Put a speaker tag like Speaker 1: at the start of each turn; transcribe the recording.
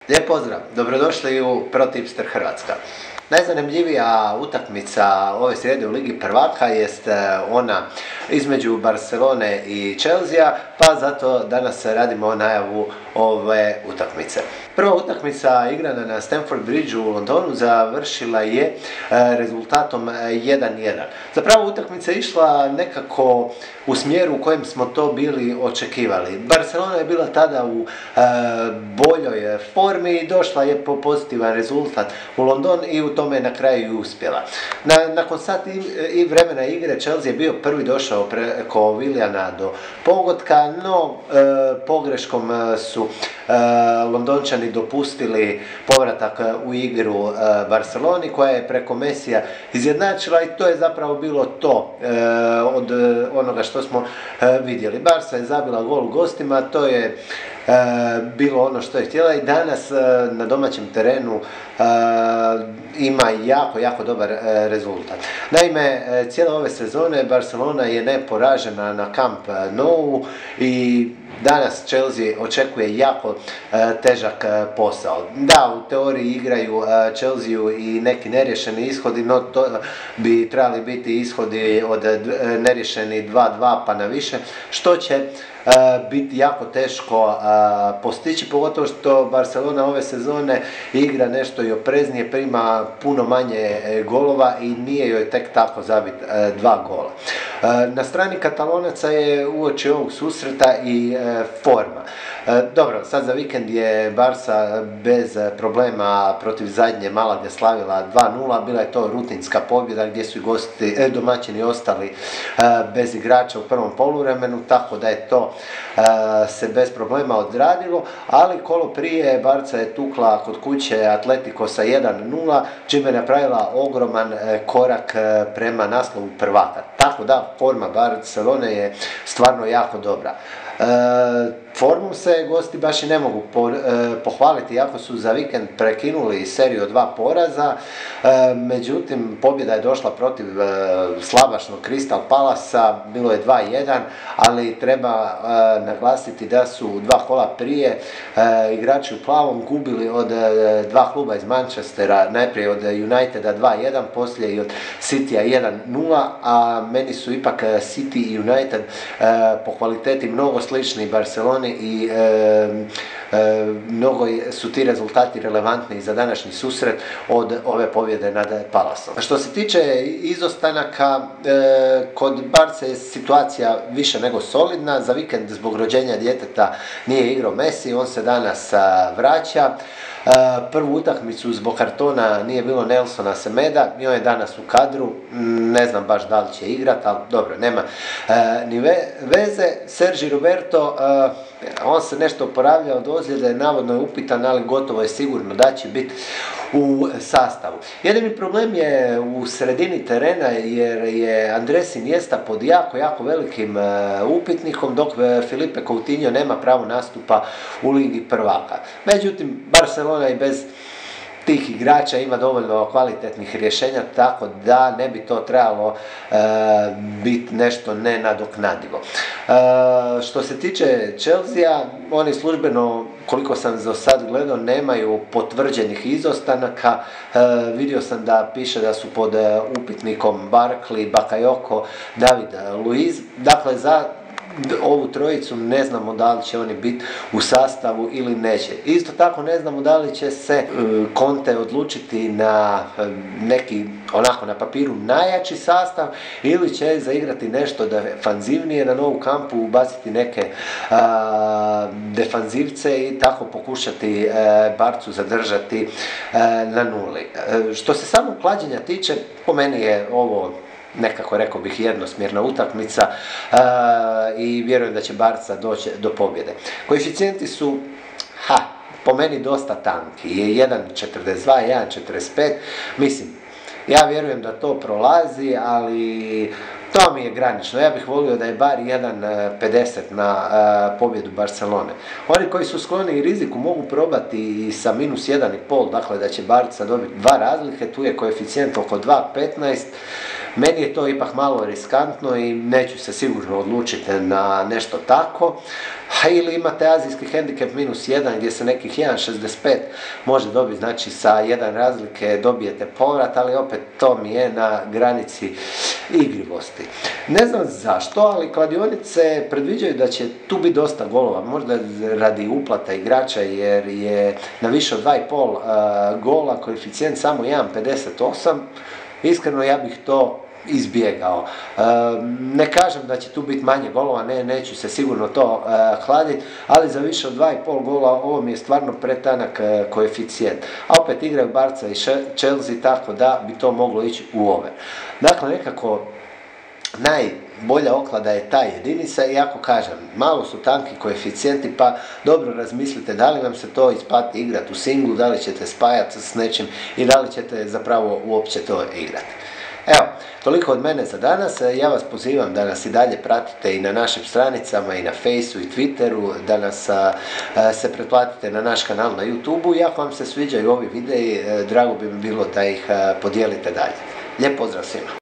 Speaker 1: Lijep pozdrav, dobrodošli u ProTipster Hrvatska. Najzanimljivija utakmica ove srijede u Ligi prvaka jest ona između Barcelone i Chelsea, pa zato danas radimo najavu ove utakmice. Prva utakmica igrana na Stamford Bridge u Londonu završila je rezultatom 1-1. Zapravo utakmica je išla nekako u smjeru u kojem smo to bili očekivali. Barcelona je bila tada u boljoj formi i došla je po pozitivan rezultat u London i u tome je na kraju i uspjela. Nakon sat i vremena igre Chelsea je bio prvi došao preko Williana do pogotka, no pogreškom su Londončani dopustili povratak u igru Barceloni koja je preko Messija izjednačila i to je zapravo bilo to od onoga što smo vidjeli. Barca je zabila gol u gostima, to je bilo ono što je htjela i danas na domaćem terenu ima jako dobar rezultat. Naime, cijela ove sezone Barcelona je neporažena na Camp Nou i danas Chelsea očekuje jako težak posao. Da, u teoriji igraju Chelsea i neki neriješeni ishodi, no to bi trebali biti ishodi od neriješeni 2-2 pa na više, što će biti jako teško postići, pogotovo što Barcelona ove sezone igra nešto i opreznije, prima puno manje golova i nije joj tek tako zabit 2 gola. Na strani Katalonaca je uoči ovog susreta i forma. Dobro, sad za vikend je Barca bez problema protiv zadnje Malage slavila 2-0, bila je to rutinska pobjeda gdje su domaćini ostali bez igrača u prvom poluvremenu, tako da je to se bez problema odradilo, ali kolo prije Barca je tukla kod kuće Atletico sa 1-0, čime je napravila ogroman korak prema naslovu prvaka. Tako da forma Barcelone je stvarno jako dobra. Formom se gosti baš i ne mogu pohvaliti, iako su za vikend prekinuli seriju od 2 poraza, međutim pobjeda je došla protiv slabašnog Crystal Palasa, bilo je 2-1, ali treba naglasiti da su 2 kola prije igrači u plavom gubili od 2 kluba iz Manchestera, najprije od Uniteda 2-1, poslije i od Citya 1-0, a meni su ipak City i United po kvaliteti mnogo slični Barceloni i mnogo su ti rezultati relevantni za današnji susret od ove pobjede nad Palasom. Što se tiče izostanaka, kod Barce je situacija više nego solidna. Za vikend zbog rođenja djeteta nije igrao Messi, on se danas vraća. Prvu utakmicu zbog kartona nije bilo Nelsona Semeda i on je danas u kadru, ne znam baš da li će igrati, ali dobro, nema ni veze. Sergi Roberto, on se nešto oporavlja od ozljede, navodno je upitan, ali gotovo je sigurno da će biti u sastavu. Jedini problem je u sredini terena jer je Andres Iniesta pod jako velikim upitnikom, dok Filipe Coutinho nema pravo nastupa u Ligi prvaka. Međutim, Barcelona i bez tih igrača ima dovoljno kvalitetnih rješenja, tako da ne bi to trebalo biti nešto nenadoknadivo. Što se tiče Chelsea, oni službeno, koliko sam za sad gledao, nemaju potvrđenih izostanaka. Vidio sam da piše da su pod upitnikom Barkley, Bakayoko, David Luiz. Dakle, za ovu trojicu ne znamo da li će oni biti u sastavu ili neće. Isto tako ne znamo da li će se Conte odlučiti na neki, onako na papiru, najjači sastav ili će zaigrati nešto defanzivnije na Nou Campu, ubaciti neke defanzivce i tako pokušati Barcu zadržati na nuli. Što se samog klađenja tiče, po meni je ovo nekako, rekao bih, jednosmjerna utakmica i vjerujem da će Barca doći do pobjede. Koeficijenti su, po meni dosta tanki, 1.42, 1.45, mislim, ja vjerujem da to prolazi, ali to mi je granično. Ja bih volio da je bar 1.50 na pobjedu Barcelone. Oni koji su skloni riziku mogu probati i sa minus 1.5, dakle da će Barca dobiti 2 razlike, tu je koeficijent oko 2.15. Meni je to ipak malo riskantno i neću se sigurno odlučiti na nešto tako. Ili imate azijski hendikep -1 gdje se nekih 1,65 može dobiti, znači sa 1 razlike dobijete povrat, ali opet to mi je na granici igrivosti. Ne znam zašto, ali kladionice predviđaju da će tu biti dosta golova, možda radi uplata igrača jer je na više od 2,5 gola koeficijent samo 1,58. Iskreno ja bih to izbjegao. Ne kažem da će tu biti manje golova, neću se sigurno to hladiti, ali za više od 2,5 gola ovo mi je stvarno pretanak koeficijent. A opet igraju Barca i Chelsea, tako da bi to moglo ići u over. Dakle, nekako najbolja oklada je ta jedinica, iako kažem, malo su tanki koeficijenti, pa dobro razmislite da li vam se to isplati igrati u singlu, da li ćete spajati s nečim i da li ćete zapravo uopće to igrati. Evo, toliko od mene za danas. Ja vas pozivam da nas i dalje pratite i na našim stranicama i na Faceu i Twitteru, da nas se pretplatite na naš kanal na YouTubeu i ako vam se sviđaju ovi videi, drago bi mi bilo da ih podijelite dalje. Lijep pozdrav svima!